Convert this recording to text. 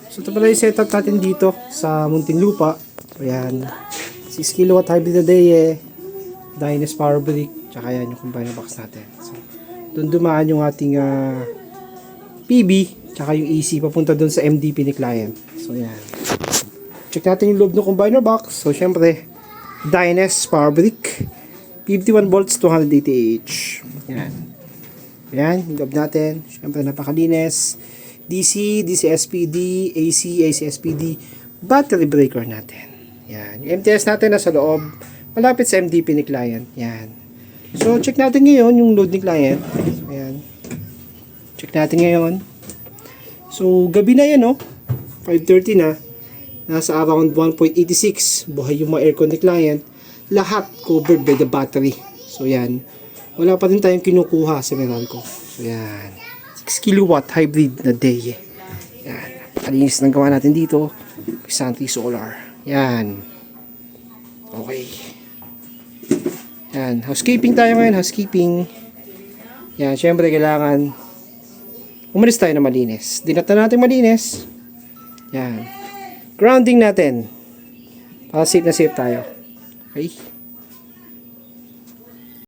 So ito pala yung setup natin dito sa Muntinlupa. So yan, 6 kilowatt hybrid na day Dynas power brick, tsaka yan yung combiner box natin. So doon dumaan yung ating PB, tsaka yung AC papunta doon sa MDP ni client. So yan, check natin yung loob ng combiner box. So syempre, Dynas power brick, 51 volts 280 Ah. Yan. Yan, yung loob natin. Syempre napakalinis. DC, DC SPD, AC, AC SPD, battery breaker natin. Yan. Yung MTS natin nasa loob, malapit sa MDP ni client. Yan. So, check natin ngayon yung load ni client. Ayan. Check natin ngayon. So, gabi na yan, no? 5:30 na. Nasa around 1.86. Buhay yung mga aircon ni client. Lahat covered by the battery. So, yan. Wala pa din tayong kinukuha sa Meralco. So, yan. 6 kilowatt hybrid na day. Yan. Alinis ng gawa natin dito. Santry Solar. Yan. Okay. Yan. Housekeeping tayo ngayon. Housekeeping. Yan. Siyempre, kailangan umalis tayo na malinis. Dinata natin malinis. Yan. Grounding natin. Para safe na safe tayo. Okay.